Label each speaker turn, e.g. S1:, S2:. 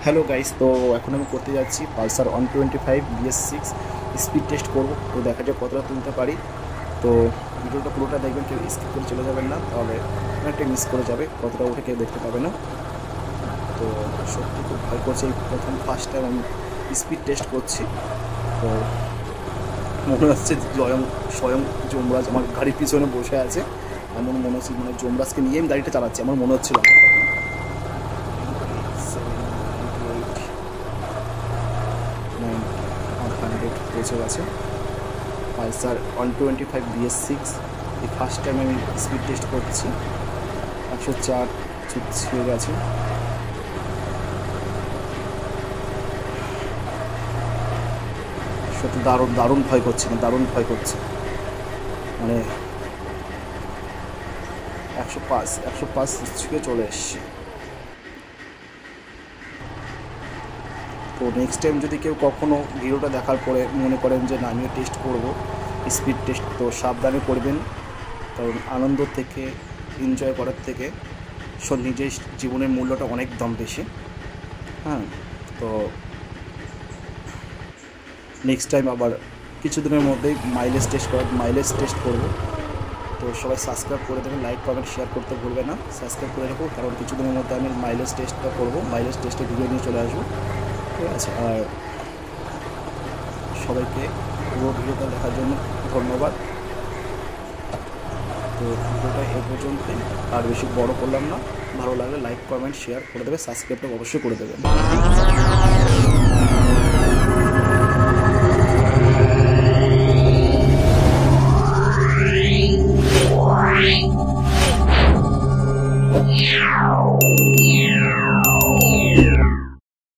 S1: Hello guys, তো এখন আমি করতে যাচ্ছি পালসার 125 BS6 স্পিড টেস্ট করব। তো দেখা যাক কতটা তুলতে পারি। তো ভিডিওটা পুরোটা দেখবেন, কেউ স্কিপ করে চলে যাবেন না, তাহলে অনেকটা মিস করে যাবে, কতটা উঠে কেউ দেখতে পাবে না। তো সত্যি খুব ভয় করছে, এই প্রথম ফার্স্ট টাইম আমি স্পিড টেস্ট করছি। তো মনে হচ্ছে স্বয়ং যমরাজ আমার গাড়ির পিছনে বসে আছে, এমন মনে হচ্ছে, মানে যমরাজকে নিয়ে আমি গাড়িটা চালাচ্ছি আমার মনে হচ্ছিল। পৌঁছে গেছে পালসার 125 BS6। এই ফার্স্ট টাইম আমি স্পিড টেস্ট করছি। 104 ছুঁয়ে গেছে। সত্যি দারুণ ভয় করছে, দারুণ ভয় করছে। মানে 105 ছুঁয়ে চলে এসছে। তো নেক্সট টাইম যদি কেউ কখনও ভিডিওটা দেখার পরে মনে করেন যে না আমিও টেস্ট করব স্পিড টেস্ট, তো সাবধানে করবেন, কারণ আনন্দ থেকে, এনজয় করার থেকে নিজের জীবনের মূল্যটা অনেক দাম বেশি। হ্যাঁ, তো নেক্সট টাইম আবার কিছুদিনের মধ্যেই মাইলেজ টেস্ট করব। তো সবাই সাবস্ক্রাইব করে দেবেন, লাইক কমেন্ট শেয়ার করতে ভুলবে না, সাবস্ক্রাইব করে রাখো, কারণ কিছুদিনের মধ্যে আমি মাইলেজ টেস্টটা করব, মাইলেজ টেস্টের ভিডিও নিয়ে চলে আসবো। ঠিক আছে, আর সবাইকে পুরো ভিডিওটা দেখার জন্য ধন্যবাদ। তো ভিডিওটা এ পর্যন্তই, আর বেশি বড় করলাম না। ভালো লাগলে লাইক কমেন্ট শেয়ার করে দেবে, সাবস্ক্রাইবটা অবশ্যই করে দেবেন।